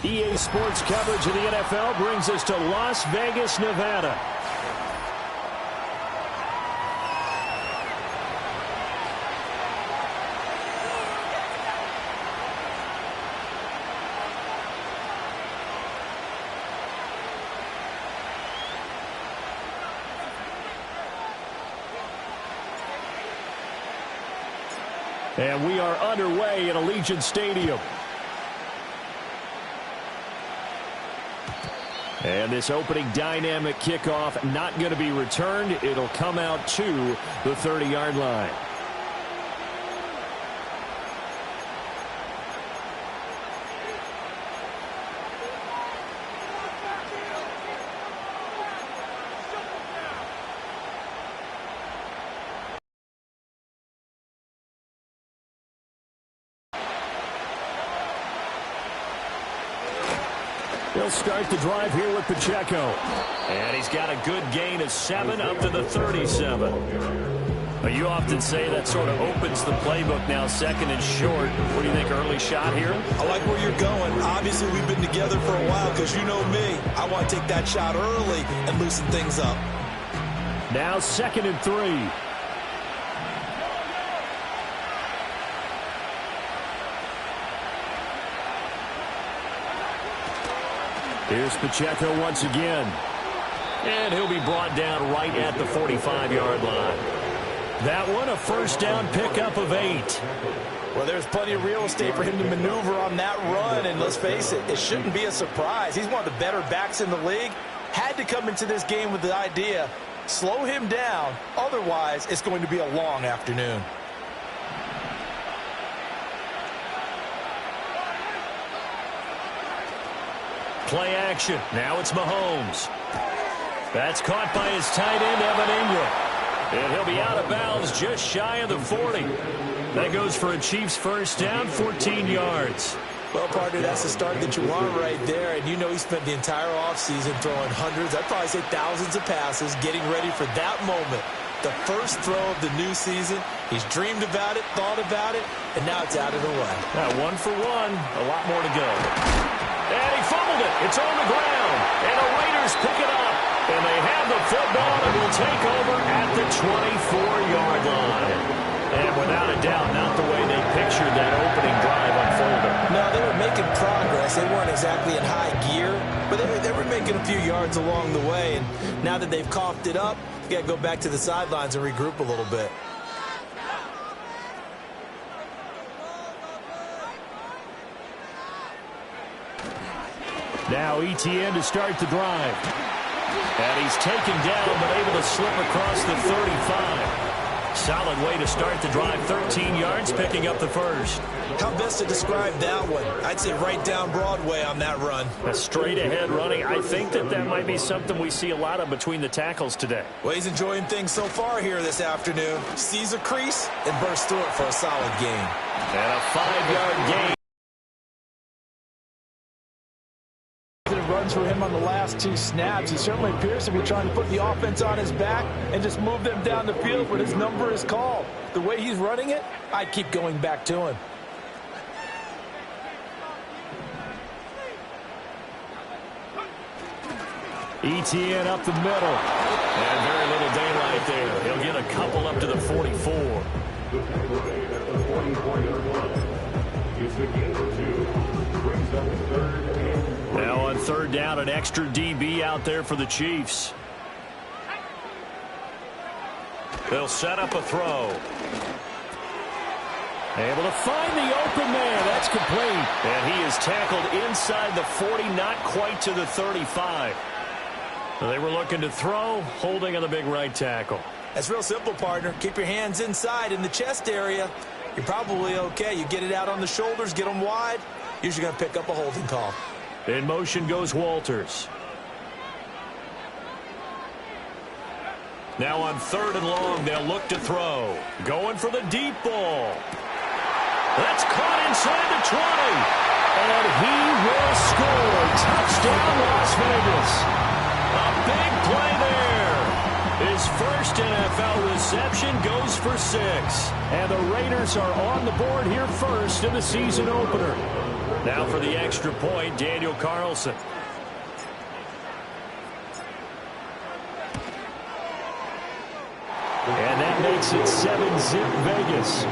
EA Sports coverage of the NFL brings us to Las Vegas, Nevada. And we are underway at Allegiant Stadium. And this opening dynamic kickoff not going to be returned. It'll come out to the 30-yard line. He'll start the drive here with Pacheco. And he's got a good gain of 7 up to the 37. But you often say that sort of opens the playbook now, second and short. What do you think, early shot here? I like where you're going. Obviously, we've been together for a while because you know me. I want to take that shot early and loosen things up. Now 2nd and 3. Here's Pacheco once again. And he'll be brought down right at the 45-yard line. That one, a first down pickup of 8. Well, there's plenty of real estate for him to maneuver on that run. And let's face it, it shouldn't be a surprise. He's one of the better backs in the league. Had to come into this game with the idea, slow him down. Otherwise, it's going to be a long afternoon. Play action. Now it's Mahomes. That's caught by his tight end, Evan Ingram. And he'll be out of bounds just shy of the 40. That goes for a Chiefs first down, 14 yards. Well, partner, that's the start that you want right there. And you know he spent the entire offseason throwing hundreds, I'd probably say thousands of passes, getting ready for that moment. The first throw of the new season. He's dreamed about it, thought about it, and now it's out of the way. Now 1 for 1. A lot more to go. And he fumbled it. It's on the ground. And the Raiders pick it up. And they have the football and will take over at the 24-yard line. And without a doubt, not the way they pictured that opening drive unfolding. No, they were making progress. They weren't exactly in high gear, but they were making a few yards along the way. And now that they've coughed it up, you got to go back to the sidelines and regroup a little bit. Now Etienne to start the drive. And he's taken down but able to slip across the 35. Solid way to start the drive. 13 yards, picking up the first. How best to describe that one? I'd say right down Broadway on that run. A straight ahead running. I think that might be something we see a lot of between the tackles today. Well, he's enjoying things so far here this afternoon. Sees a crease and bursts through it for a solid gain. And a 5-yard gain. Runs for him on the last 2 snaps. He certainly appears to be trying to put the offense on his back and just move them down the field when his number is called. The way he's running it, I'd keep going back to him. Etienne up the middle. And very little daylight there. He'll get a couple up to the 44. Now on 3rd down, an extra DB out there for the Chiefs. They'll set up a throw. Able to find the open man. That's complete. And he is tackled inside the 40, not quite to the 35. They were looking to throw, holding on the big right tackle. That's real simple, partner. Keep your hands inside in the chest area. You're probably okay. You get it out on the shoulders, get them wide. Usually going to pick up a holding call. In motion goes Walters. Now on 3rd and long, they'll look to throw. Going for the deep ball. That's caught inside the 20. And he will score. Touchdown, Las Vegas. A big play there. His first NFL reception goes for 6. And the Raiders are on the board here first in the season opener. Now for the extra point, Daniel Carlson. And that makes it 7-zip Vegas.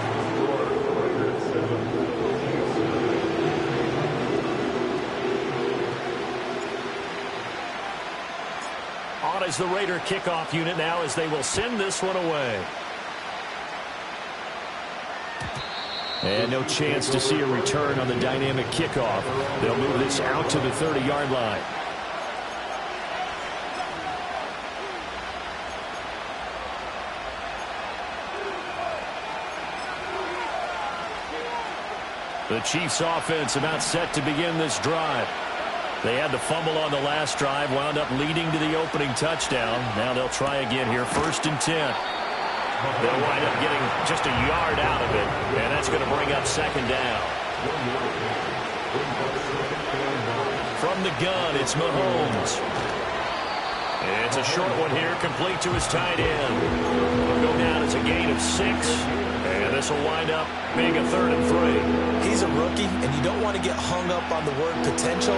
On is the Raider kickoff unit now as they will send this one away. And no chance to see a return on the dynamic kickoff. They'll move this out to the 30-yard line. The Chiefs offense about set to begin this drive. They had the fumble on the last drive, wound up leading to the opening touchdown. Now they'll try again here, 1st and 10. They'll wind up getting just a yard out of it, and that's going to bring up 2nd down. From the gun, it's Mahomes. It's a short one here, complete to his tight end. It'll go down as a gain of 6, and this will wind up being a 3rd and 3. He's a rookie, and you don't want to get hung up on the word potential,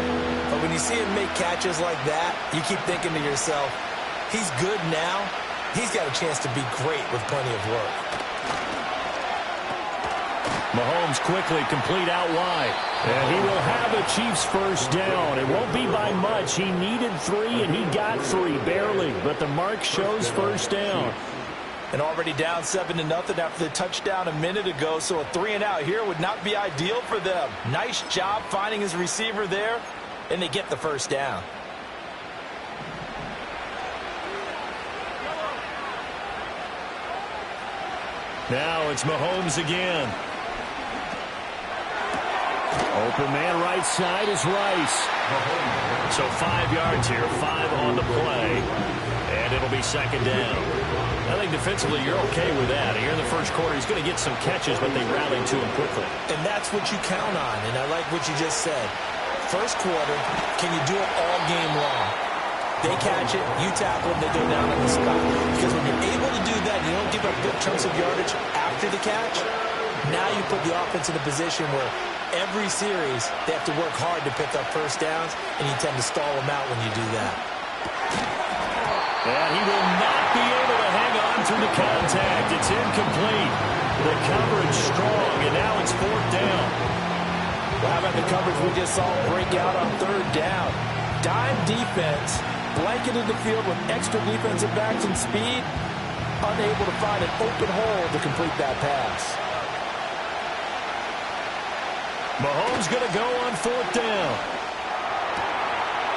but when you see him make catches like that, you keep thinking to yourself, he's good now. He's got a chance to be great with plenty of work. Mahomes quickly complete out wide. And he will have a Chiefs 1st down. It won't be by much. He needed 3, and he got 3, barely. But the mark shows 1st down. And already down 7-0 after the touchdown a minute ago, so a 3-and-out here would not be ideal for them. Nice job finding his receiver there, and they get the 1st down. Now it's Mahomes again. Open man right side is Rice. So 5 yards here, 5 on the play. And it'll be 2nd down. I think defensively you're okay with that. Here in the 1st quarter, he's going to get some catches, but they rallied to him quickly. And that's what you count on, and I like what you just said. 1st quarter, can you do it all game long? They catch it, you tackle them, they go down on the spot. Because when you're able to do that, you don't give up big chunks of yardage after the catch, now you put the offense in a position where every series they have to work hard to pick up 1st downs, and you tend to stall them out when you do that. And he will not be able to hang on through the contact. It's incomplete. The coverage strong, and now it's 4th down. Well, how about the coverage we just saw break out on 3rd down? Dime defense, blanketed the field with extra defensive backs and speed, unable to find an open hole to complete that pass. Mahomes going to go on 4th down.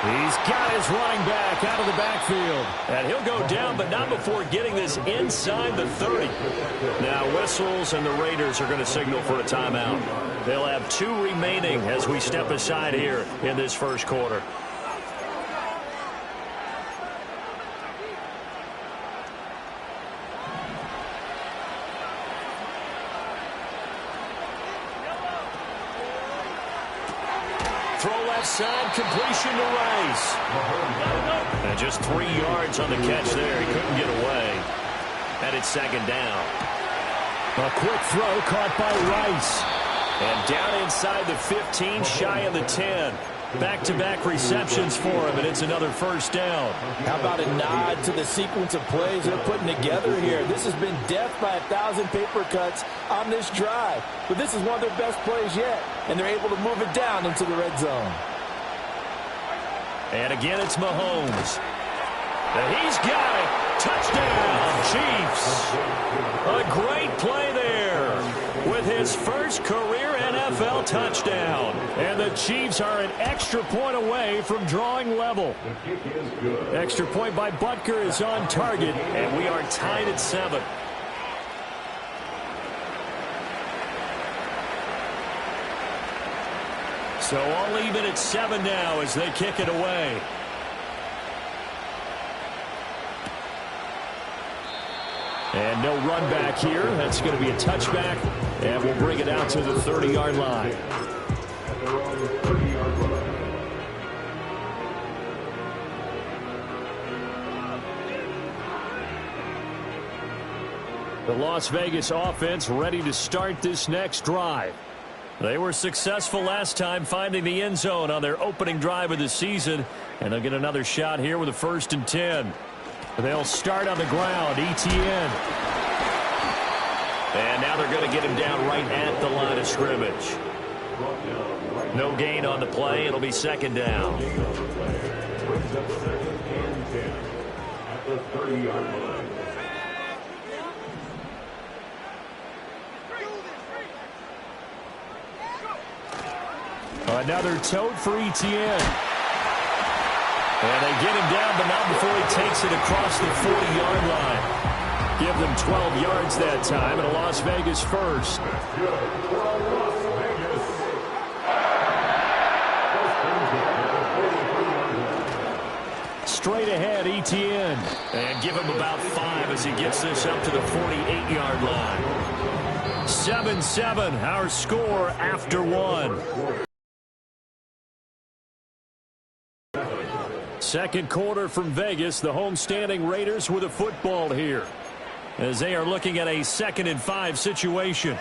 He's got his running back out of the backfield. And he'll go down, but not before getting this inside the 30. Now whistles, and the Raiders are going to signal for a timeout. They'll have 2 remaining as we step aside here in this 1st quarter. Side completion to Rice. And just 3 yards on the catch there. He couldn't get away. And it's 2nd down. A quick throw caught by Rice. And down inside the 15, shy of the 10. Back-to-back receptions for him, and it's another 1st down. How about a nod to the sequence of plays they're putting together here? This has been death by 1,000 paper cuts on this drive. But this is one of their best plays yet, and they're able to move it down into the red zone. And again, it's Mahomes. And he's got it. Touchdown, Chiefs. A great play there with his 1st career NFL touchdown. And the Chiefs are an extra point away from drawing level. Extra point by Butker is on target, and we are tied at 7. So all even at 7 now as they kick it away. And no run back here. That's going to be a touchback, and we'll bring it out to the 30-yard line. The Las Vegas offense ready to start this next drive. They were successful last time finding the end zone on their opening drive of the season, and they'll get another shot here with a 1st and 10. They'll start on the ground. Etienne. And now they're going to get him down right at the line of scrimmage. No gain on the play. It'll be 2nd down. Another tote for Etienne. And they get him down, but not before he takes it across the 40-yard line. Give them 12 yards that time, and a Las Vegas first. Straight ahead, Etienne. And give him about 5 as he gets this up to the 48-yard line. 7-7, our score after 1. Second quarter from Vegas. The homestanding Raiders with a football here as they are looking at a 2nd and 5 situation.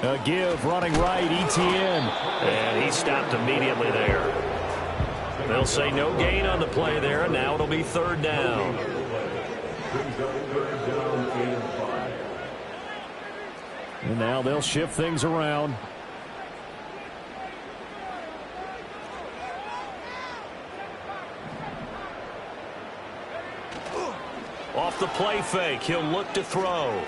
A give running right, Etienne. And he stopped immediately there. They'll say no gain on the play there, and now it'll be 3rd down. And now they'll shift things around. Off the play fake, he'll look to throw.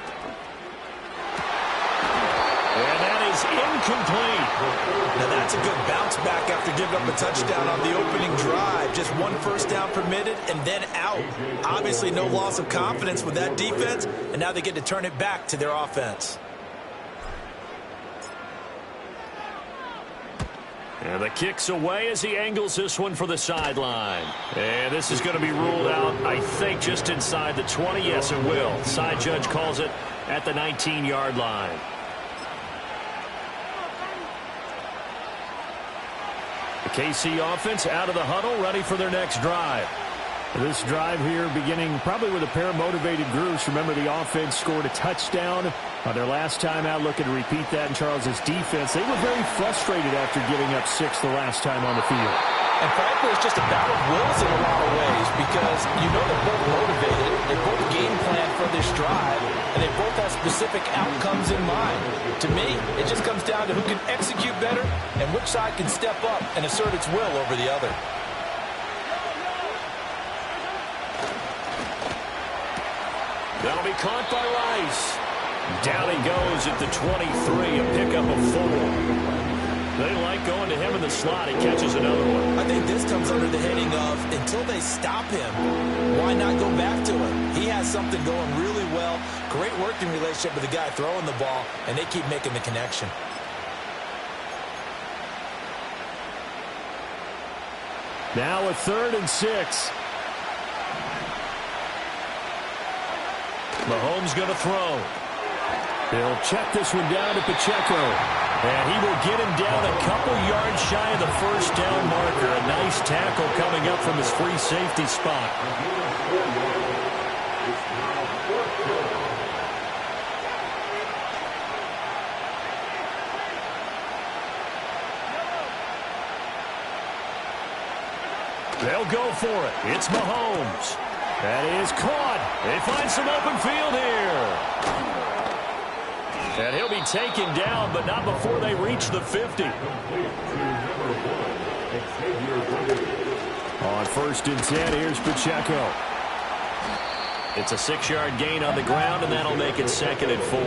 And that is incomplete. Now that's a good bounce back after giving up a touchdown on the opening drive. Just 1 first down permitted and then out. Obviously no loss of confidence with that defense, and now they get to turn it back to their offense. And the kick's away as he angles this one for the sideline. And this is going to be ruled out, I think, just inside the 20. Yes, it will. Side judge calls it at the 19-yard line. The KC offense out of the huddle, ready for their next drive. This drive here beginning probably with a pair of motivated groups. Remember, the offense scored a touchdown on their last time out. Looking to repeat that in Charles's defense. They were very frustrated after giving up 6 the last time on the field. And frankly, it's just a battle of wills in a lot of ways because you know they're both motivated. They both game plan for this drive, and they both have specific outcomes in mind. To me, it just comes down to who can execute better and which side can step up and assert its will over the other. That'll be caught by Rice. Down he goes at the 23, a pickup of 4. They like going to him in the slot. He catches another one. I think this comes under the heading of until they stop him, why not go back to him? He has something going really well. Great working relationship with the guy throwing the ball, and they keep making the connection. Now a 3rd and 6. Mahomes going to throw. He'll check this one down to Pacheco. And he will get him down a couple yards shy of the 1st down marker. A nice tackle coming up from his free safety spot. They'll go for it. It's Mahomes. That is caught. They find some open field here. And he'll be taken down, but not before they reach the 50. On 1st and 10, here's Pacheco. It's a 6-yard gain on the ground, and that'll make it 2nd and 4.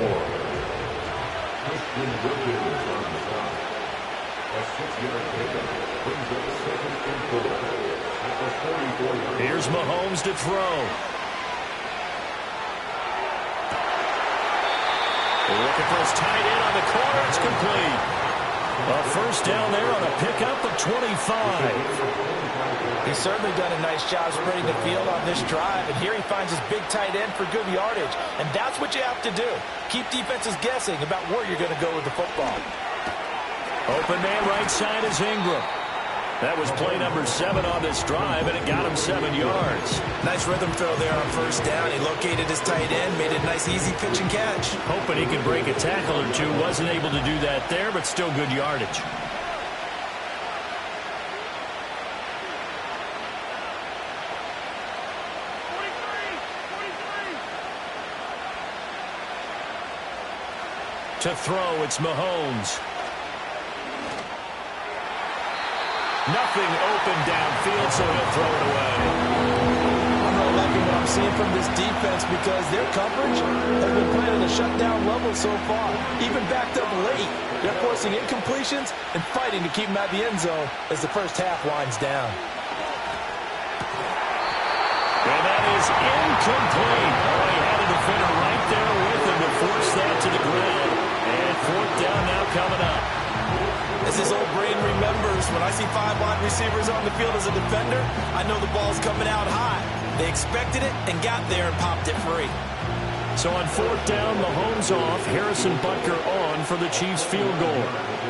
Here's Mahomes to throw. Looking for his tight end on the corner. It's complete. A first down there on a pickup of 25. He's certainly done a nice job spreading the field on this drive, and here he finds his big tight end for good yardage. And that's what you have to do. Keep defenses guessing about where you're going to go with the football. Open man right side is Ingram. That was play number 7 on this drive, and it got him 7 yards. Nice rhythm throw there on first down. He located his tight end, made a nice easy pitch and catch. Hoping he could break a tackle or two. Wasn't able to do that there, but still good yardage. To throw, it's Mahomes. Nothing open downfield, so he'll throw it away. I'm not liking what I'm seeing from this defense because their coverage has been playing at a shutdown level so far. Even backed up late, they're forcing incompletions and fighting to keep them out of the end zone as the first half winds down. And that is incomplete. Oh, he had a defender right there with him to force that to the ground. And fourth down now coming up. As his old brain remembers, when I see 5 wide receivers on the field as a defender, I know the ball's coming out high. They expected it and got there and popped it free. So on fourth down, Mahomes off, Harrison Butker on for the Chiefs field goal.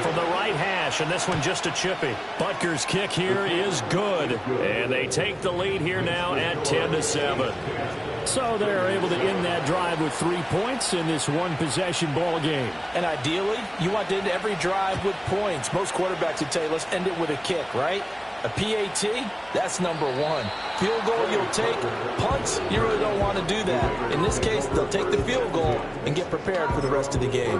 From the right hash, and this one just a chippy. Butker's kick here is good. And they take the lead here now at 10-7. So they're able to end that drive with 3 points in this one-possession ball game. And ideally, you want to end every drive with points. Most quarterbacks would tell you, let's end it with a kick, right? A PAT, that's number 1. Field goal you'll take. Punts, you really don't want to do that. In this case, they'll take the field goal and get prepared for the rest of the game.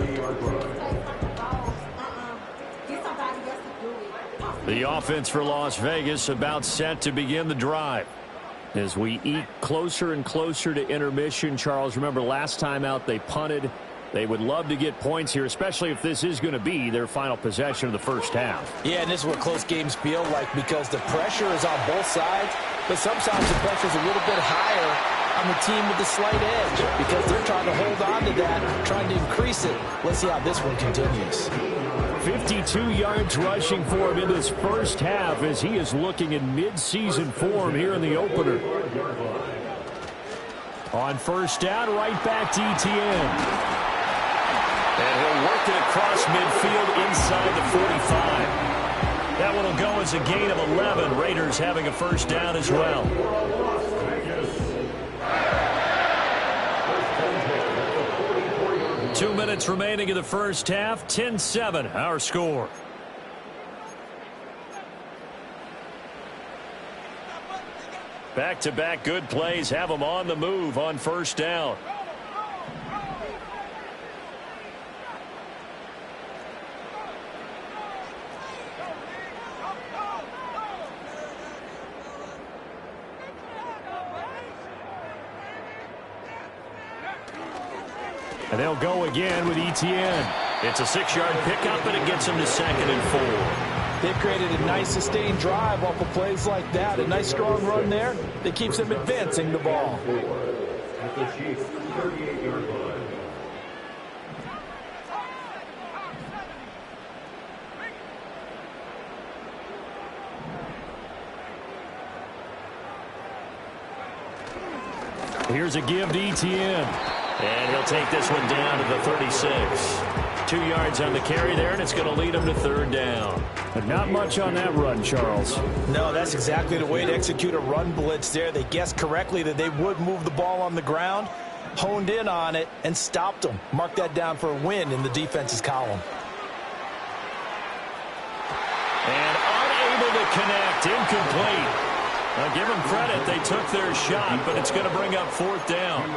The offense for Las Vegas about set to begin the drive. As we eke closer and closer to intermission, Charles, remember last time out they punted. They would love to get points here, especially if this is going to be their final possession of the first half. Yeah, and this is what close games feel like because the pressure is on both sides, but sometimes the pressure is a little bit higher on the team with the slight edge because they're trying to hold on to that, trying to increase it. Let's see how this one continues. 52 yards rushing for him in this first half as he is looking in mid-season form here in the opener. On first down, right back to Etienne. And he'll work it across midfield inside the 45. That one will go as a gain of 11. Raiders having a first down as well. 2 minutes remaining in the first half. 10-7, our score. Back-to-back good plays have them on the move on first down. And they'll go again with Etienne. It's a 6-yard pickup, and it gets them to 2nd and 4. They've created a nice sustained drive off of plays like that. A nice strong run there that keeps them advancing the ball. Here's a give to Etienne. And he'll take this one down to the 36. 2 yards on the carry there, and it's going to lead him to 3rd down. But not much on that run, Charles. No, that's exactly the way to execute a run blitz there. They guessed correctly that they would move the ball on the ground, honed in on it, and stopped them. Mark that down for a win in the defense's column. And unable to connect, incomplete. Now give them credit, they took their shot, but it's going to bring up 4th down.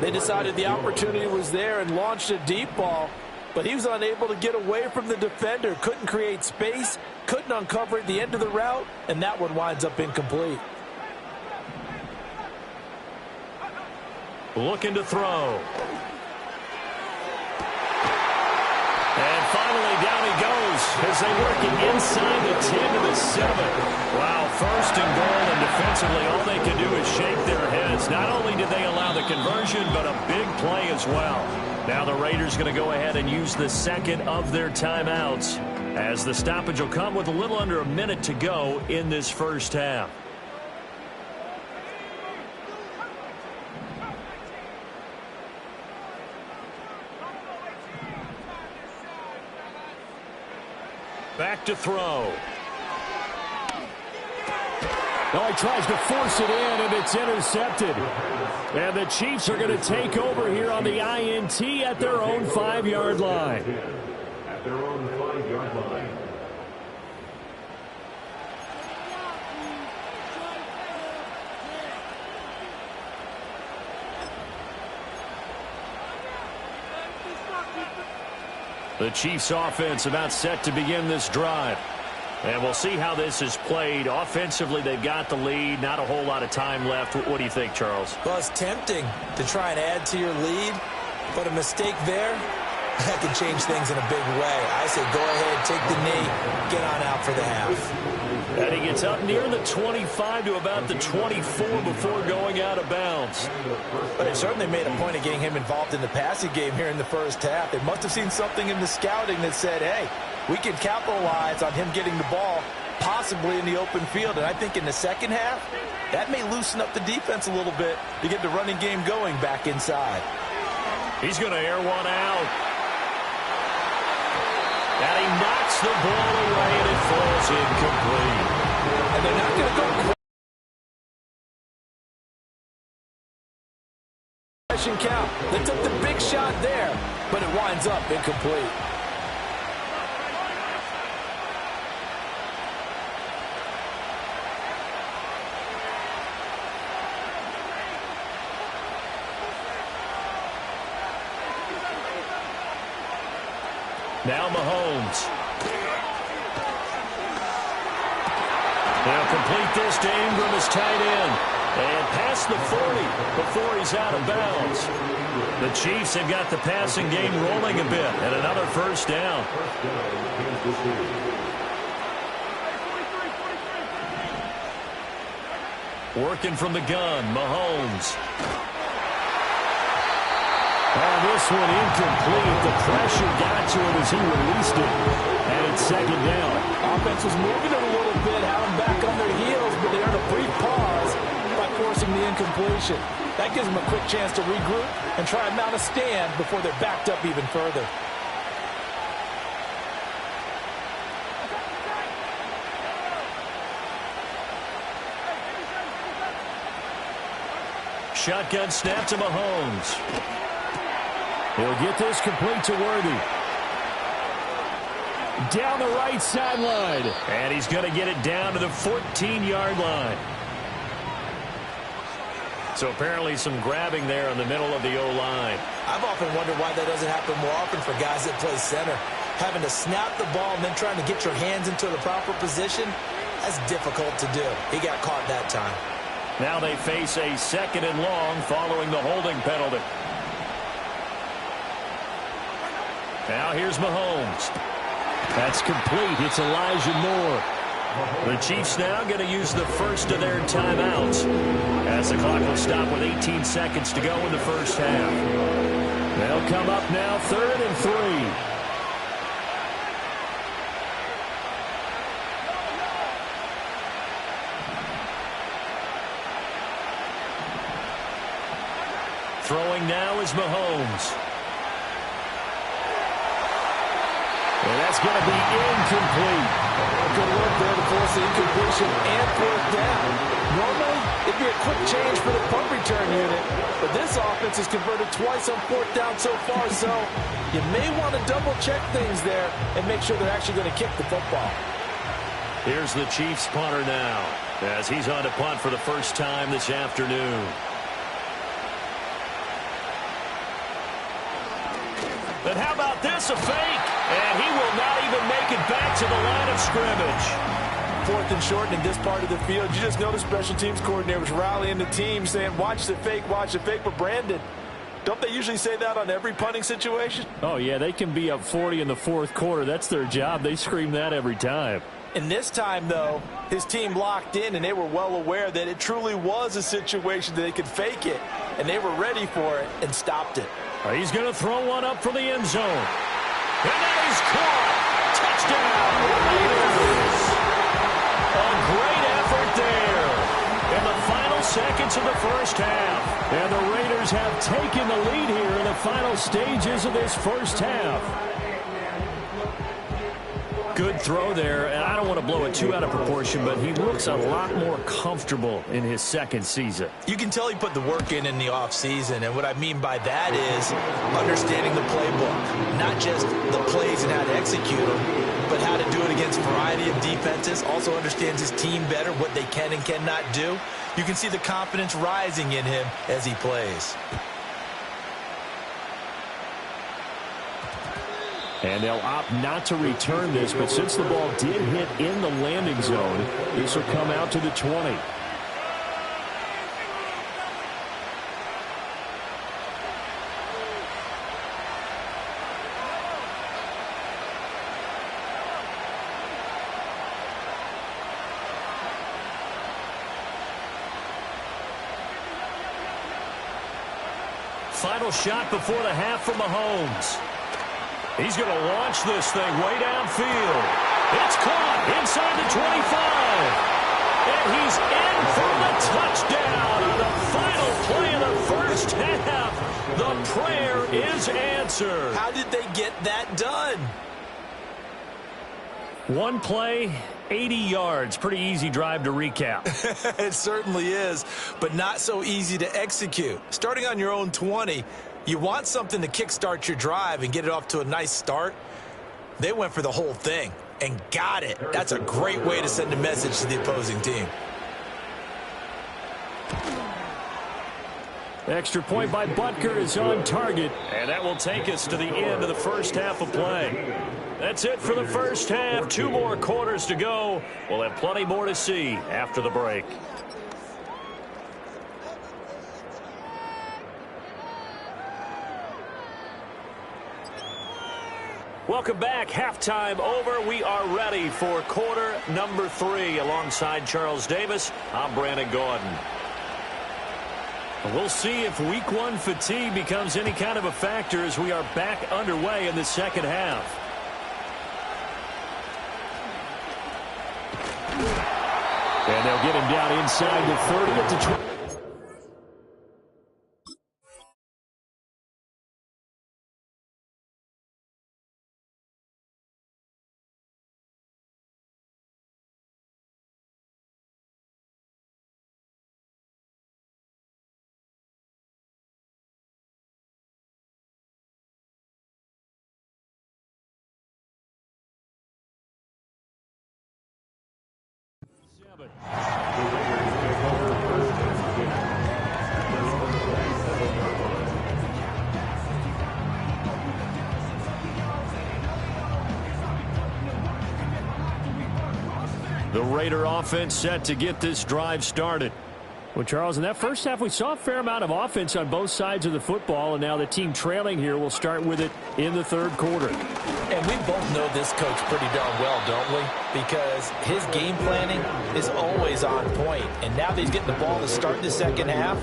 They decided the opportunity was there and launched a deep ball, but he was unable to get away from the defender, couldn't create space, couldn't uncover at the end of the route, and that one winds up incomplete. Looking to throw. And finally, down he goes as they work it inside the 10 to the 7. Wow, 1st and goal, and defensively all they can do is shake their heads. Not only did they allow the conversion, but a big play as well. Now the Raiders going to go ahead and use the second of their timeouts, as the stoppage will come with a little under a minute to go in this first half. Back to throw. Oh, he tries to force it in, and it's intercepted. And the Chiefs are going to take over here on the INT at their own 5-yard line. At their own 5-yard line. The Chiefs offense about set to begin this drive. And we'll see how this is played. Offensively, they've got the lead. Not a whole lot of time left. What do you think, Charles? Well, it's tempting to try and add to your lead, but a mistake there, that can change things in a big way. I say go ahead, take the knee, get on out for the half. And he gets up near the 25 to about the 24 before going out of bounds. But they certainly made a point of getting him involved in the passing game here in the first half. They must have seen something in the scouting that said, hey, we can capitalize on him getting the ball possibly in the open field. And I think in the second half, that may loosen up the defense a little bit to get the running game going back inside. He's going to air one out. And he knocks the ball away, and it falls incomplete. And they're not going to go question count. They took the big shot there, but it winds up incomplete. Now Mahomes. They'll complete this to Ingram as tight end. And past the 40 before he's out of bounds. The Chiefs have got the passing game rolling a bit. And another first down. Working from the gun, Mahomes. This one incomplete. The pressure got to him as he released it. And it's second down. Offense was moving it a little bit, had them back on their heels, but they earned a brief pause by forcing the incompletion. That gives them a quick chance to regroup and try and mount a stand before they're backed up even further. Shotgun snap to Mahomes. He'll get this complete to Worthy. Down the right sideline. And he's going to get it down to the 14-yard line. So apparently some grabbing there in the middle of the O-line. I've often wondered why that doesn't happen more often for guys that play center. Having to snap the ball and then trying to get your hands into the proper position, that's difficult to do. He got caught that time. Now they face a second and long following the holding penalty. Now here's Mahomes. That's complete. It's Elijah Moore. The Chiefs now going to use the first of their timeouts as the clock will stop with 18 seconds to go in the first half. They'll come up now 3rd and 3. Throwing now is Mahomes. And that's going to be incomplete. Good work there to force the incompletion and fourth down. Normally, it'd be a quick change for the punt return unit, but this offense has converted twice on fourth down so far, so you may want to double-check things there and make sure they're actually going to kick the football. Here's the Chiefs punter now as he's on to punt for the first time this afternoon. And how about this, a fake? And he will not even make it back to the line of scrimmage. 4th and short in this part of the field. You just noticed special teams coordinators rallying the team saying, watch the fake, but Brandon, don't they usually say that on every punting situation? Oh, yeah, they can be up 40 in the fourth quarter. That's their job. They scream that every time. And this time, though, his team locked in, and they were well aware that it truly was a situation that they could fake it, and they were ready for it and stopped it. He's going to throw one up for the end zone. And that is caught. Touchdown, Raiders. A great effort there in the final seconds of the first half. And the Raiders have taken the lead here in the final stages of this first half. Good throw there, and I don't want to blow it too out of proportion, but he looks a lot more comfortable in his second season. You can tell he put the work in the offseason, and what I mean by that is understanding the playbook. Not just the plays and how to execute them, but how to do it against a variety of defenses. Also understands his team better, what they can and cannot do. You can see the confidence rising in him as he plays. And they'll opt not to return this, but since the ball did hit in the landing zone, this will come out to the 20. Final shot before the half from Mahomes. He's going to launch this thing way downfield. It's caught inside the 25. And he's in for the touchdown on the final play of the first half. The prayer is answered. How did they get that done? One play, 80 yards. Pretty easy drive to recap. It certainly is, but not so easy to execute. Starting on your own 20, you want something to kickstart your drive and get it off to a nice start. They went for the whole thing and got it. That's a great way to send a message to the opposing team. Extra point by Butker is on target. And that will take us to the end of the first half of play. That's it for the first half. 2 more quarters to go. We'll have plenty more to see after the break. Welcome back. Halftime over. We are ready for quarter number 3. Alongside Charles Davis, I'm Brandon Gordon. We'll see if week 1 fatigue becomes any kind of a factor as we are back underway in the second half. And they'll get him down inside the 30 at the 20. The Raider offense set to get this drive started. Well, Charles, in that first half, we saw a fair amount of offense on both sides of the football, and now the team trailing here will start with it in the third quarter. And we both know this coach pretty darn well, don't we? Because his game planning is always on point. And now that he's getting the ball to start the second half,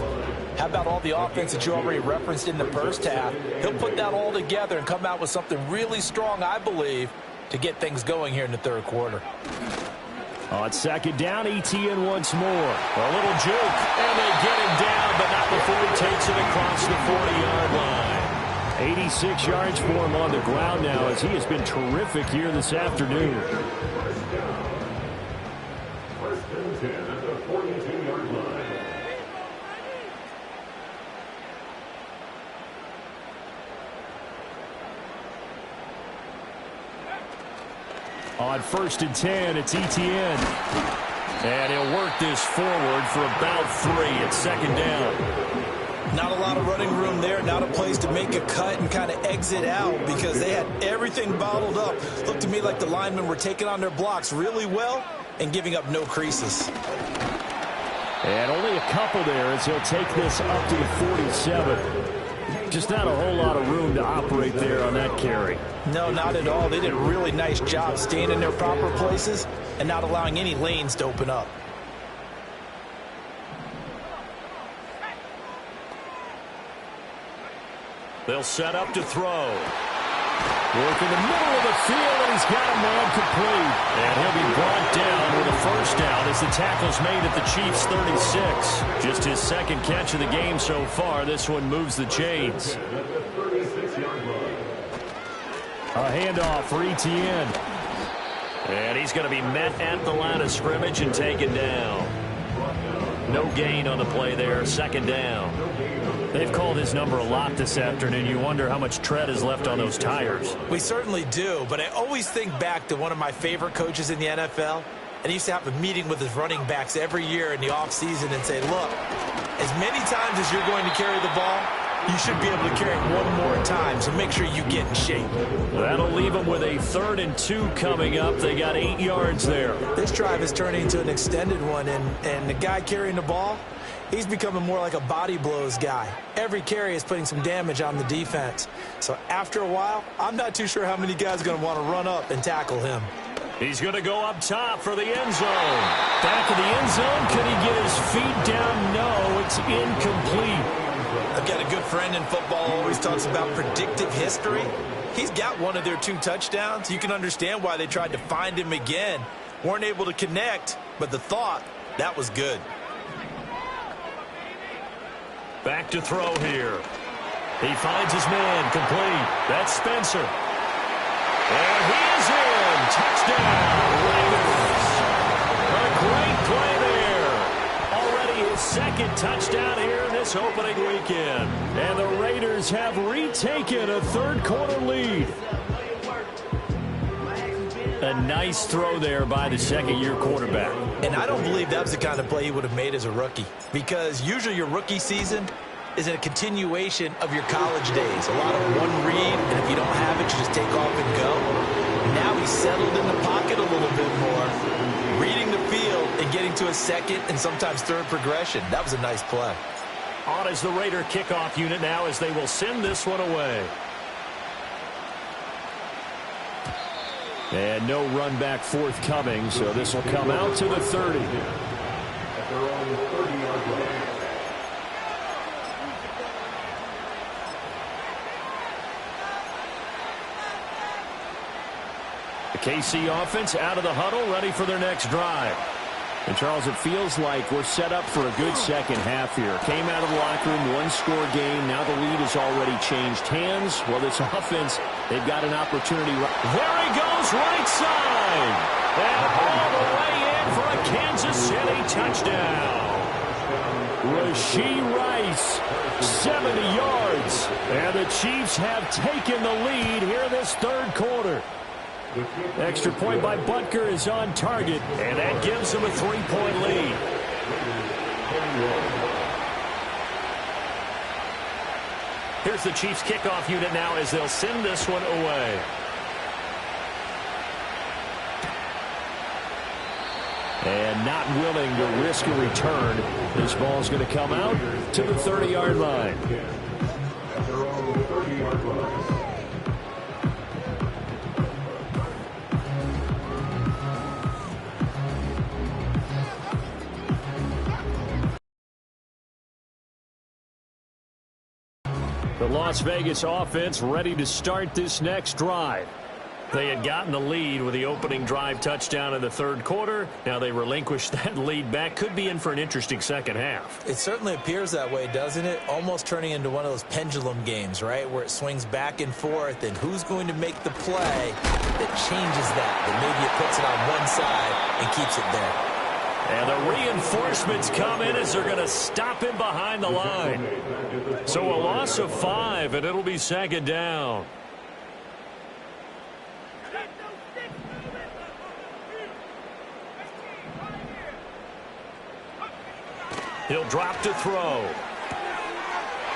how about all the offense that you already referenced in the first half? He'll put that all together and come out with something really strong, I believe, to get things going here in the third quarter. On second down, Etienne once more. A little juke, and they get him down, but not before he takes it across the 40-yard line. 86 yards for him on the ground now, as he has been terrific here this afternoon. First and 10 at the 42-yard line. On first and 10, it's Etienne. And he'll work this forward for about 3 at second down. Not a lot of running room there, not a place to make a cut and kind of exit out because they had everything bottled up. Looked to me like the linemen were taking on their blocks really well and giving up no creases. And only a couple there as he'll take this up to the 47. Just not a whole lot of room to operate there on that carry. No, not at all. They did a really nice job staying in their proper places and not allowing any lanes to open up. They'll set up to throw. Work in the middle of the field, and he's got a man complete. And he'll be brought down with a first down as the tackle's made at the Chiefs' 36. Just his second catch of the game so far. This one moves the chains. A handoff for Etienne. And he's going to be met at the line of scrimmage and taken down. No gain on the play there. Second down. They've called his number a lot this afternoon. You wonder how much tread is left on those tires. We certainly do, but I always think back to one of my favorite coaches in the NFL, and he used to have a meeting with his running backs every year in the offseason and say, look, as many times as you're going to carry the ball, you should be able to carry it one more time, so make sure you get in shape. That'll leave them with a 3rd and 2 coming up. They got 8 yards there. This drive is turning into an extended one, and the guy carrying the ball, he's becoming more like a body blows guy. Every carry is putting some damage on the defense. So after a while, I'm not too sure how many guys are going to want to run up and tackle him. He's going to go up top for the end zone. Back of the end zone. Could he get his feet down? No, it's incomplete. I've got a good friend in football who always talks about predictive history. He's got one of their 2 touchdowns. You can understand why they tried to find him again. Weren't able to connect, but the thought, that was good. Back to throw here. He finds his man complete. That's Spencer. And he is in. Touchdown, Raiders. A great play there. Already his 2nd touchdown here in this opening weekend. And the Raiders have retaken a 3rd quarter lead. A nice throw there by the 2nd-year quarterback. And I don't believe that was the kind of play he would have made as a rookie, because usually your rookie season is a continuation of your college days. A lot of one read, and if you don't have it, you just take off and go. Now he's settled in the pocket a little bit more, reading the field and getting to a 2nd and sometimes 3rd progression. That was a nice play. On is the Raider kickoff unit now as they will send this one away. And no run back forthcoming, so this will come out to the 30. The KC offense out of the huddle, ready for their next drive. And, Charles, it feels like we're set up for a good second half here. Came out of the locker room, 1-score game. Now the lead has already changed hands. Well, this offense, they've got an opportunity. There he goes, right side. And all the way in for a Kansas City touchdown. Rashee Rice, 70 yards. And the Chiefs have taken the lead here this 3rd quarter. Extra point by Butker is on target. And that gives them a 3-point lead. Here's the Chiefs kickoff unit now as they'll send this one away. And not willing to risk a return. This ball's going to come out to the 30-yard line. The Las Vegas offense ready to start this next drive. They had gotten the lead with the opening drive touchdown in the 3rd quarter. Now they relinquish that lead back. Could be in for an interesting second half. It certainly appears that way, doesn't it? Almost turning into one of those pendulum games, right, where it swings back and forth, and who's going to make the play that changes that maybe it puts it on one side and keeps it there. And the reinforcements come in as they're going to stop him behind the line. So a loss of 5, and it'll be 2nd down. He'll drop to throw.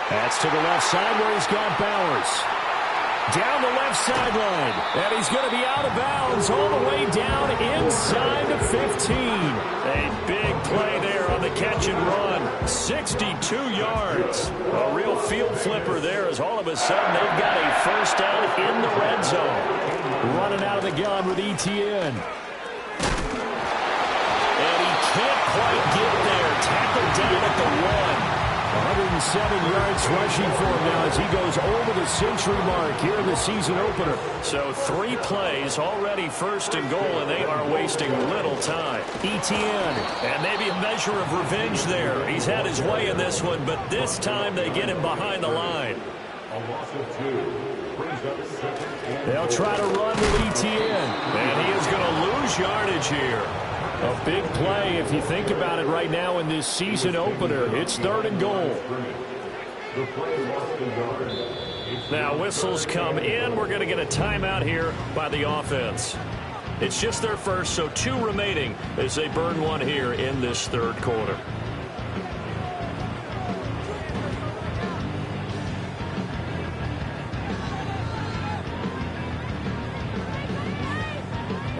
That's to the left side where he's got Bowers. Down the left sideline. And he's going to be out of bounds all the way down inside the 15. A big play there on the catch and run. 62 yards. A real field flipper there as all of a sudden they've got a first down in the red zone. Running out of the gun with Etienne. And he can't quite get there. Tackled down at the 1. 107 yards rushing for him now as he goes over the century mark here in the season opener. So 3 plays already first and goal, and they are wasting little time. Etienne. And maybe a measure of revenge there. He's had his way in this one, but this time they get him behind the line. A loss of 2. Brings up second and They'll try to run with Etienne. And he is going to lose yardage here. A big play if you think about it right now in this season opener. It's 3rd and goal. the play lost the yard. Now whistles come in. We're going to get a timeout here by the offense. It's just their first, so 2 remaining as they burn one here in this 3rd quarter.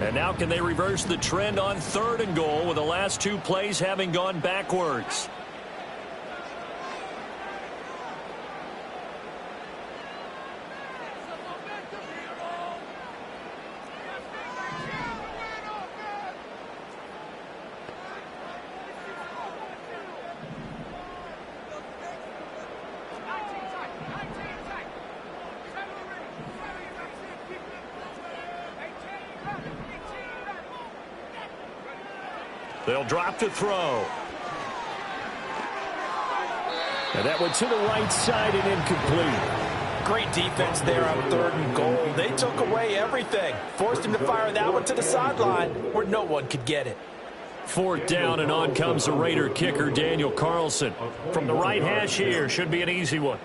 And now can they reverse the trend on 3rd and goal with the last 2 plays having gone backwards? They'll drop to throw. And that went to the right side and incomplete. Great defense there on 3rd and goal. They took away everything. Forced him to fire that one to the sideline where no one could get it. 4th down, and on comes the Raider kicker, Daniel Carlson. From the right hash here, should be an easy one.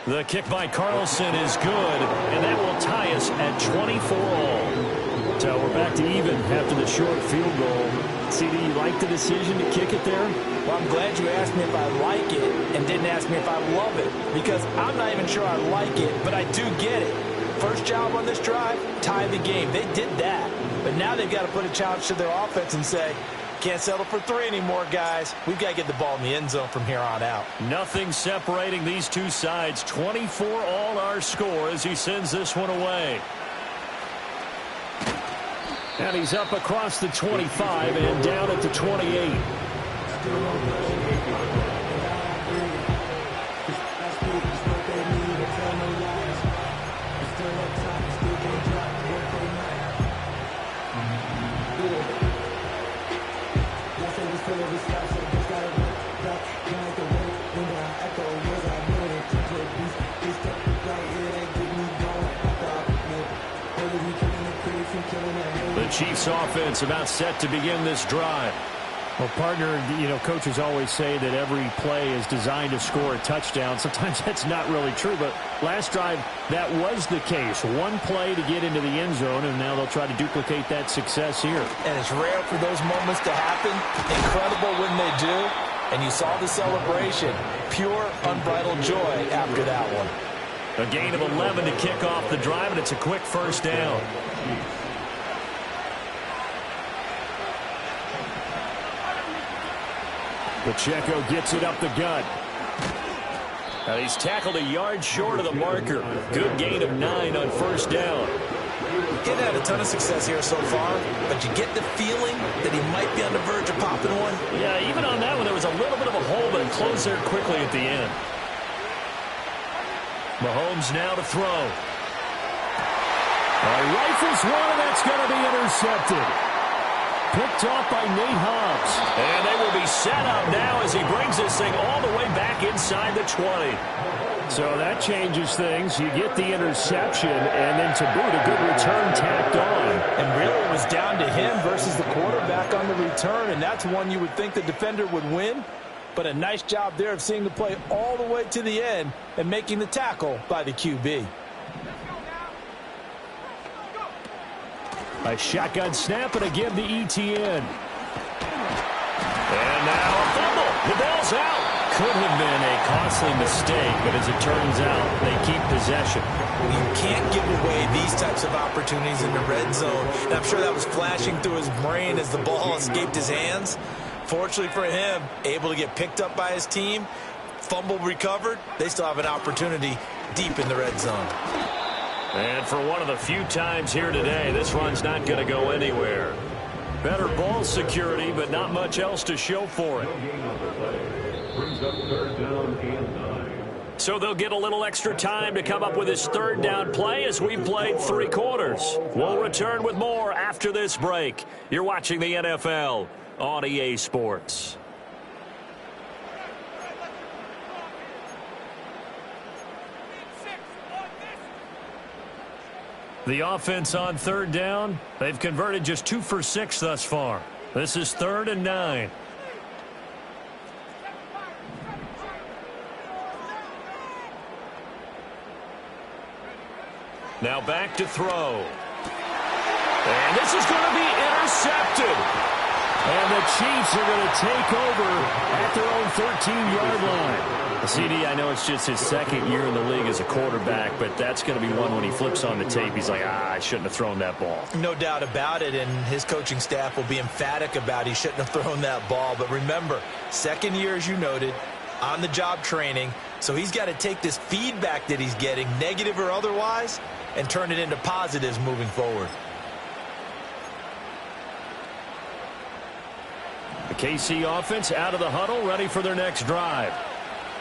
The kick by Carlson is good, and that will tie us at 24 all. So we're back to even after the short field goal. CD, you like the decision to kick it there? Well, I'm glad you asked me if I like it and didn't ask me if I love it, because I'm not even sure I like it, but I do get it. First job on this drive, tie the game. They did that. But now they've got to put a challenge to their offense and say, can't settle for 3 anymore, guys. We've got to get the ball in the end zone from here on out. Nothing separating these 2 sides. 24 all our score as he sends this one away. And he's up across the 25 and down at the 28. The Chiefs offense about set to begin this drive. Well, partner, you know, coaches always say that every play is designed to score a touchdown. Sometimes that's not really true, but last drive, that was the case. 1 play to get into the end zone, and now they'll try to duplicate that success here. And it's rare for those moments to happen. Incredible when they do. And you saw the celebration. Pure, unbridled joy after that one. A gain of 11 to kick off the drive, and it's a quick first down. Pacheco gets it up the gut. Now he's tackled a yard short of the marker. Good gain of 9 on first down. Getting had a ton of success here so far, but you get the feeling that he might be on the verge of popping one. Yeah, even on that one, there was a little bit of a hole, but it closed there quickly at the end. Mahomes now to throw. Rifles one, and that's going to be intercepted. Picked off by Nate Hobbs. And they will be set up now as he brings this thing all the way back inside the 20. So that changes things. You get the interception, and then to boot, a good return tacked on. And really it was down to him versus the quarterback on the return, and that's one you would think the defender would win. But a nice job there of seeing the play all the way to the end and making the tackle by the QB. A shotgun snap and again to Etienne. And now a fumble. The ball's out. Could have been a costly mistake, but as it turns out, they keep possession. You can't give away these types of opportunities in the red zone. And I'm sure that was flashing through his brain as the ball escaped his hands. Fortunately for him, able to get picked up by his team, fumble recovered. They still have an opportunity deep in the red zone. And for one of the few times here today, this run's not going to go anywhere. Better ball security, but not much else to show for it. Brings up third down and 9. So they'll get a little extra time to come up with his third down play as we've played 3 quarters. We'll return with more after this break. You're watching the NFL on EA Sports. The offense on third down, they've converted just 2 for 6 thus far. This is 3rd and 9. Now back to throw. And this is going to be intercepted. And the Chiefs are going to take over at their own 13-yard line. CD, I know it's just his 2nd year in the league as a quarterback, but that's going to be one when he flips on the tape, he's like, I shouldn't have thrown that ball. No doubt about it, and his coaching staff will be emphatic about he shouldn't have thrown that ball. But remember, 2nd year, as you noted, on-the-job training, so he's got to take this feedback that he's getting, negative or otherwise, and turn it into positives moving forward. The KC offense out of the huddle, ready for their next drive.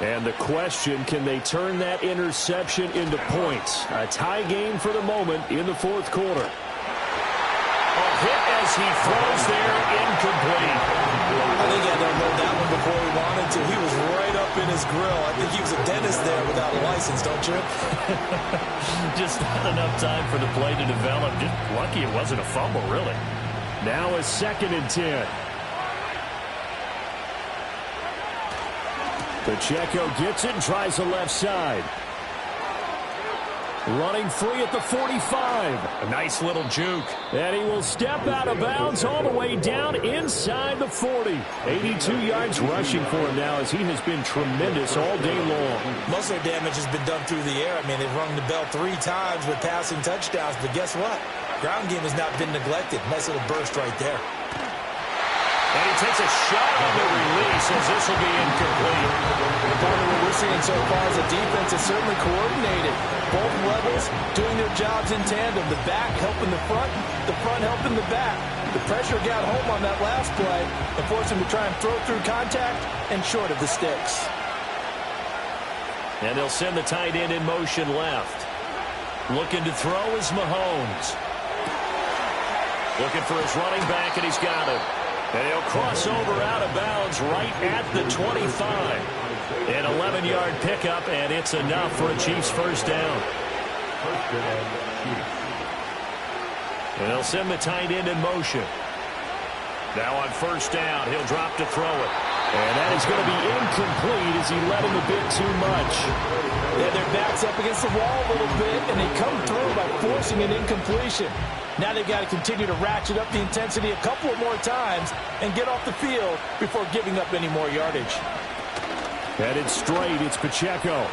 And the question, can they turn that interception into points? A tie game for the moment in the 4th quarter. A hit as he throws there, incomplete. I think he had to unload that one before he wanted to. He was right up in his grill. I think he was a dentist there without a license, don't you? Just not enough time for the play to develop. Just lucky it wasn't a fumble, really. Now a 2nd and 10. Pacheco gets it and tries the left side. Running free at the 45. A nice little juke. And he will step out of bounds all the way down inside the 40. 82 yards rushing for him now as he has been tremendous all day long. Most of their damage has been done through the air. I mean, they've rung the bell 3 times with passing touchdowns. But guess what? Ground game has not been neglected. Nice little burst right there. And he takes a shot on the release as this will be incomplete. Part of what we're seeing so far is the defense is certainly coordinated. Both levels doing their jobs in tandem. The back helping the front helping the back. The pressure got home on that last play and forced him to try and throw through contact and short of the sticks. And they'll send the tight end in motion left. Looking to throw is Mahomes. Looking for his running back, and he's got him. And he'll cross over out of bounds right at the 25. An 11-yard pickup, and it's enough for a Chiefs first down. And they'll send the tight end in motion. Now on first down, he'll drop to throw it. And that is going to be incomplete as he led him a bit too much. Yeah, their back's up against the wall a little bit, and they come through by forcing an incompletion. Now they've got to continue to ratchet up the intensity a couple of more times and get off the field before giving up any more yardage. Headed straight, it's Pacheco.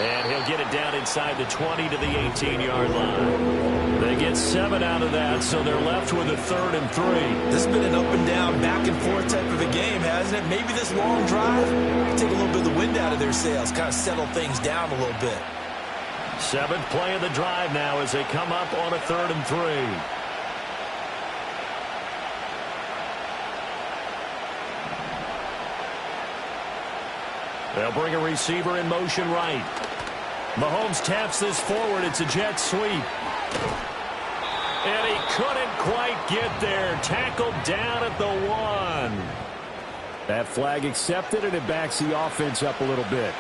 And he'll get it down inside the 20 to the 18-yard line. They get 7 out of that, so they're left with a 3rd and 3. This has been an up-and-down, back-and-forth type of a game, hasn't it? Maybe this long drive will take a little bit of the wind out of their sails, kind of settle things down a little bit. 7th play of the drive now as they come up on a 3rd and 3. They'll bring a receiver in motion right. Mahomes taps this forward. It's a jet sweep. And he couldn't quite get there. Tackled down at the 1. That flag accepted, and it backs the offense up a little bit.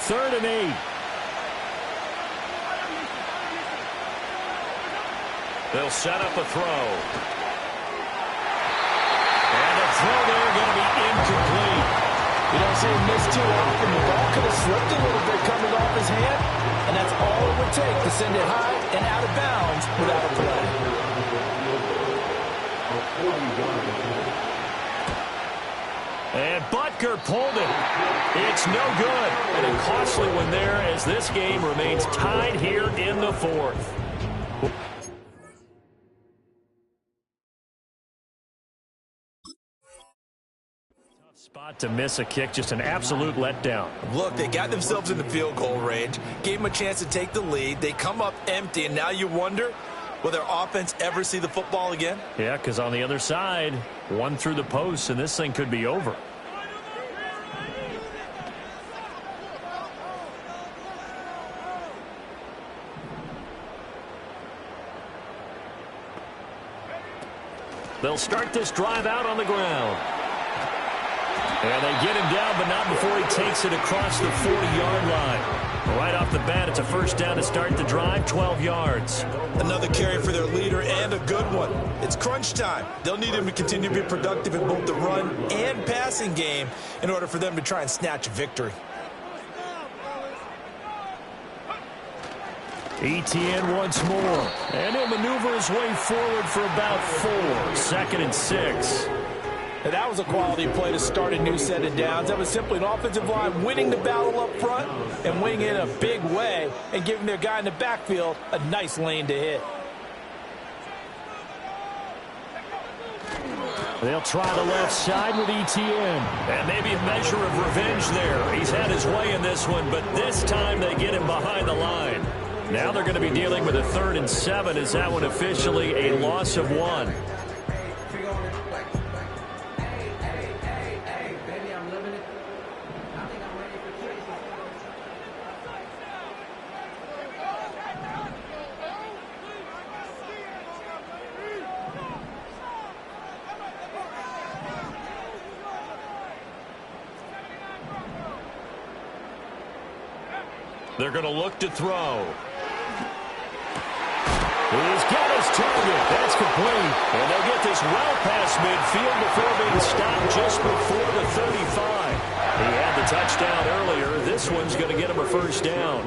Third and 8. They'll set up a throw. And the throw there going to be incomplete. You don't see him miss too often. The ball could have slipped a little bit coming off his hand, and that's all it would take to send it high and out of bounds without a play. And Butker pulled it. It's no good. And a costly one there as this game remains tied here in the 4th. Spot to miss a kick, just an absolute letdown. Look, they got themselves in the field goal range, gave them a chance to take the lead. They come up empty, and now you wonder, will their offense ever see the football again? Yeah, because on the other side, one through the post, and this thing could be over. They'll start this drive out on the ground. And they get him down, but not before he takes it across the 40-yard line. Right off the bat, it's a first down to start the drive, 12 yards. Another carry for their leader, and a good one. It's crunch time. They'll need him to continue to be productive in both the run and passing game in order for them to try and snatch a victory. Etienne once more. And he'll maneuver his way forward for about 4. 2nd and 6. And that was a quality play to start a new set of downs. That was simply an offensive line winning the battle up front and winning it in a big way and giving their guy in the backfield a nice lane to hit. They'll try the left side with Etienne. And maybe a measure of revenge there. He's had his way in this one, but this time they get him behind the line. Now they're going to be dealing with a 3rd and 7. Is that one officially a loss of 1? They're going to look to throw. He's got his target. That's complete. And they'll get this well past midfield before being stopped just before the 35. He had the touchdown earlier. This one's going to get him a first down.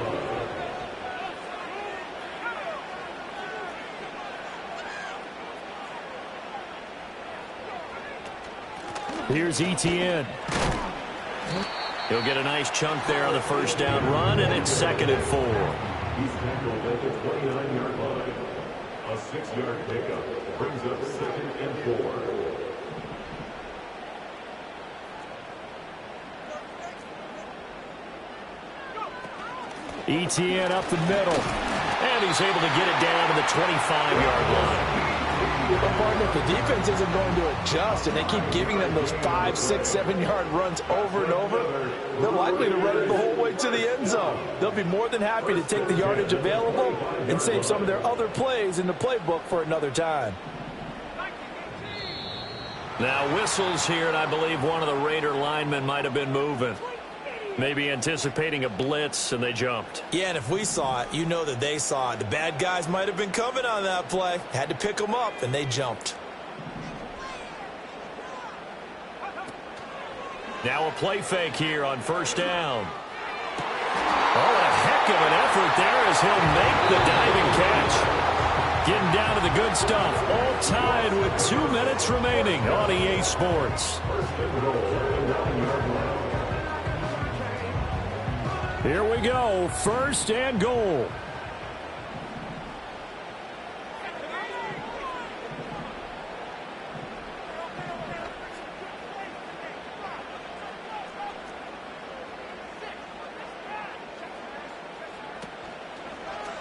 Here's Etienne. He'll get a nice chunk there on the first down run, and it's 2nd and 4. He's tackled at the 29-yard line. A 6-yard pickup brings up 2nd and 4. Etienne up the middle, and he's able to get it down to the 25-yard line. But partner, if the defense isn't going to adjust and they keep giving them those 5, 6, 7-yard runs over and over, they're likely to run it the whole way to the end zone. They'll be more than happy to take the yardage available and save some of their other plays in the playbook for another time. Now whistles here, and I believe one of the Raider linemen might have been moving. Maybe anticipating a blitz, and they jumped. Yeah, and if we saw it, you know that they saw it. The bad guys might have been coming on that play. Had to pick them up, and they jumped. Now a play fake here on first down. Oh, a heck of an effort there as he'll make the diving catch. Getting down to the good stuff. All tied with 2 minutes remaining on EA Sports. Here we go, 1st and goal.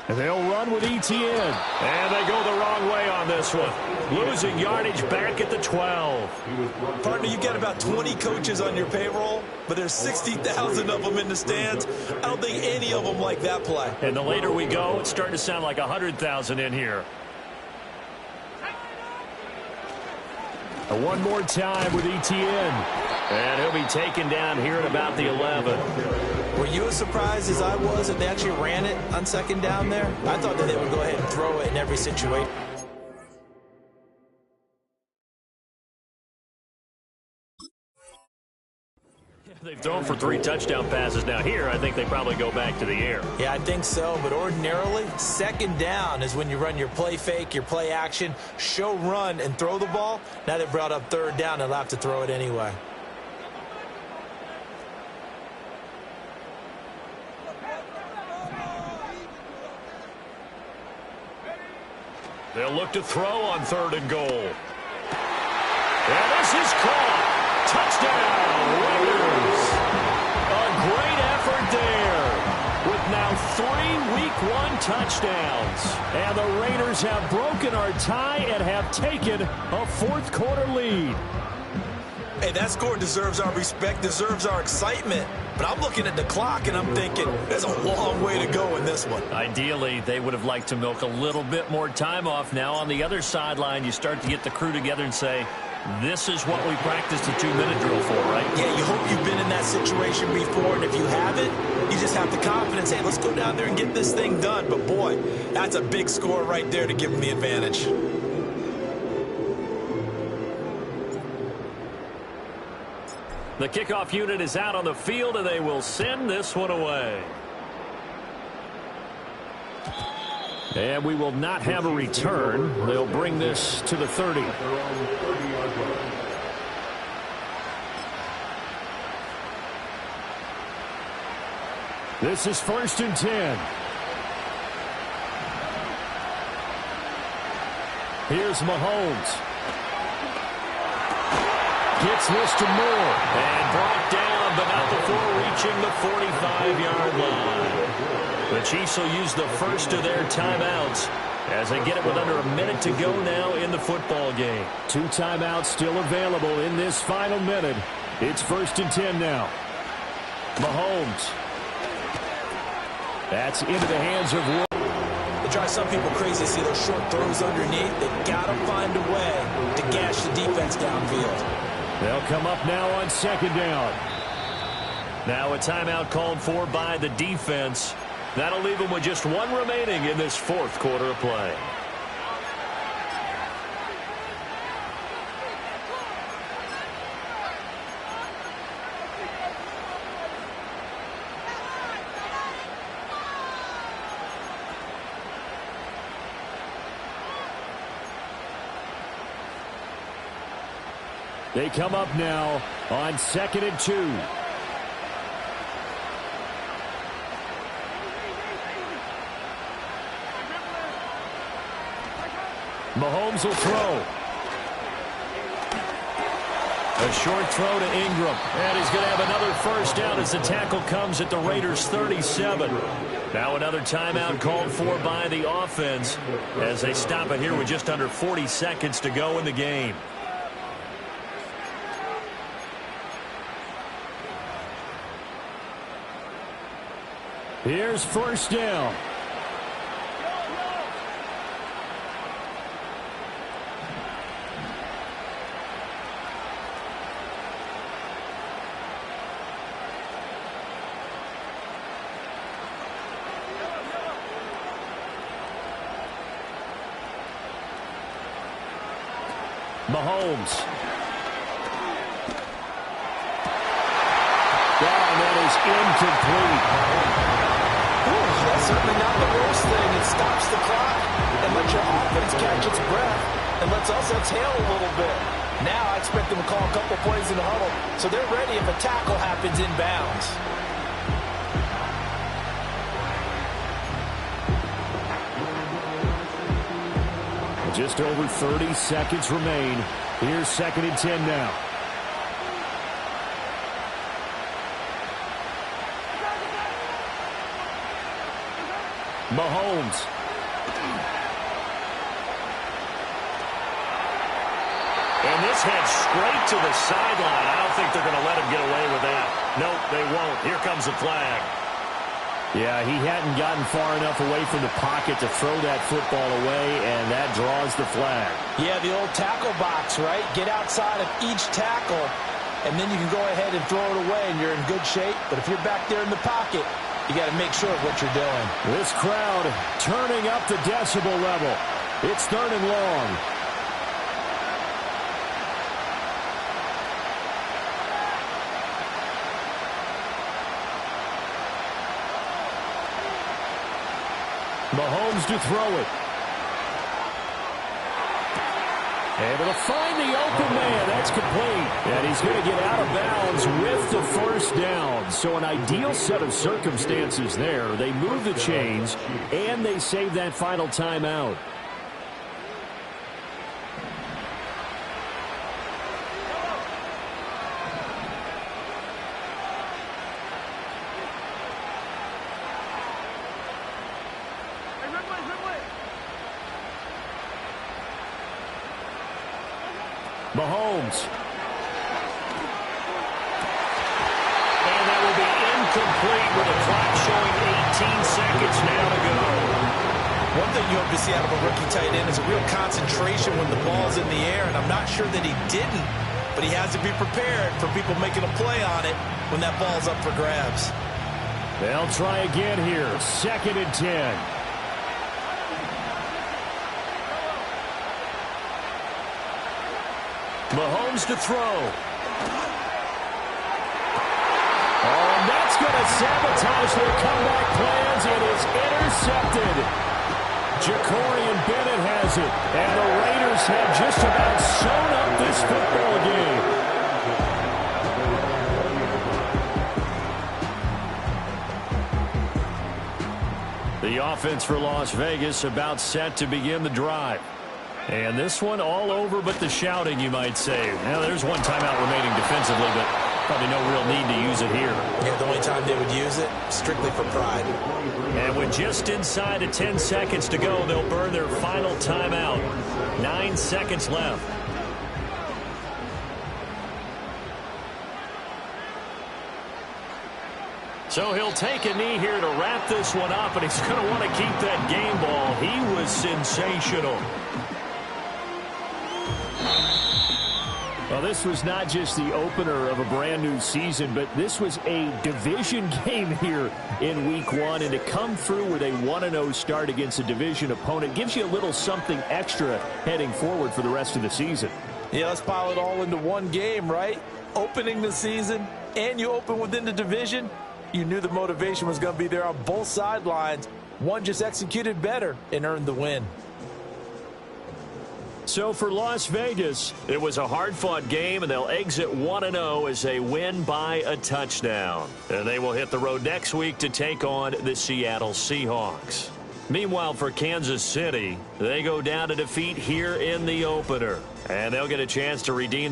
And they'll run with Etienne. And they go the wrong way on this one. Losing yardage back at the 12. Partner, you got about 20 coaches on your payroll, but there's 60,000 of them in the stands. I don't think any of them like that play. And the later we go, it's starting to sound like 100,000 in here. And one more time with Etienne. And he'll be taken down here at about the 11. Were you as surprised as I was that they actually ran it on 2nd down there? I thought that they would go ahead and throw it in every situation. They've thrown for 3 touchdown passes. Now here, I think they probably go back to the air. Yeah, I think so, but ordinarily, 2nd down is when you run your play fake, your play action, show run, and throw the ball. Now they brought up 3rd down, they'll have to throw it anyway. They'll look to throw on 3rd and goal. And this is caught. Touchdown. touchdowns. And the Raiders have broken our tie and have taken a fourth-quarter lead. Hey, that score deserves our respect, deserves our excitement. But I'm looking at the clock, and I'm thinking there's a long way to go in this one. Ideally, they would have liked to milk a little bit more time off. Now, on the other sideline, you start to get the crew together and say, this is what we practiced a 2-minute drill for, right? Yeah, you hope you've been in that situation before, and if you haven't, you just have the confidence, hey, let's go down there and get this thing done. But, boy, that's a big score right there to give them the advantage. The kickoff unit is out on the field, and they will send this one away. And we will not have a return. They'll bring this to the 30. This is 1st and 10. Here's Mahomes. Gets this to Moore. And brought down, but not before reaching the 45-yard line. The Chiefs will use the first of their timeouts as they get it with under a minute to go now in the football game. 2 timeouts still available in this final minute. It's 1st and 10 now. Mahomes. That's into the hands of Wood. It drives some people crazy to see those short throws underneath. They've got to find a way to gash the defense downfield. They'll come up now on 2nd down. Now a timeout called for by the defense. That'll leave them with just 1 remaining in this 4th quarter of play. They come up now on 2nd and 2. Mahomes will throw. A short throw to Ingram. And he's going to have another first down as the tackle comes at the Raiders' 37. Now another timeout called for by the offense as they stop it here with just under 40 seconds to go in the game. Here's 1st down. Mahomes. And that is incomplete. That's certainly not the worst thing. It stops the clock and lets your offense catch its breath and lets us exhale a little bit. Now I expect them to call a couple plays in the huddle so they're ready if a tackle happens inbounds. Just over 30 seconds remain. Here's 2nd and 10 now. Mahomes. And this heads straight to the sideline. I don't think they're going to let him get away with that. Nope, they won't. Here comes the flag. Yeah, he hadn't gotten far enough away from the pocket to throw that football away, and that draws the flag. Yeah, the old tackle box, right? Get outside of each tackle, and then you can go ahead and throw it away, and you're in good shape. But if you're back there in the pocket, you got to make sure of what you're doing. This crowd turning up the decibel level. It's 3rd and long. Mahomes to throw it. Able to find the open man. That's complete. And he's going to get out of bounds with the first down. So an ideal set of circumstances there. They move the chains, and they save that final timeout. Mahomes. And that will be incomplete with the clock showing 18 seconds now to go. One thing you hope to see out of a rookie tight end is a real concentration when the ball's in the air, and I'm not sure that he didn't, but he has to be prepared for people making a play on it when that ball's up for grabs. They'll try again here, 2nd and 10. Mahomes to throw. Oh, and that's going to sabotage their comeback plans. It is intercepted. Jacorian Bennett has it, and the Raiders have just about sewn up this football game. The offense for Las Vegas about set to begin the drive. And this one all over but the shouting, you might say. Now, there's one timeout remaining defensively, but probably no real need to use it here. Yeah, the only time they would use it, strictly for pride. And with just inside of 10 seconds to go, they'll burn their final timeout. 9 seconds left. So he'll take a knee here to wrap this one up, and he's going to want to keep that game ball. He was sensational. Well, this was not just the opener of a brand new season, but this was a division game here in week 1. And to come through with a 1-0 start against a division opponent gives you a little something extra heading forward for the rest of the season. Yeah, let's pile it all into one game, right? Opening the season, and you open within the division. You knew the motivation was going to be there on both sidelines. One just executed better and earned the win. So for Las Vegas, it was a hard-fought game, and they'll exit 1-0 as they win by a touchdown. And they will hit the road next week to take on the Seattle Seahawks. Meanwhile, for Kansas City, they go down to defeat here in the opener. And they'll get a chance to redeem the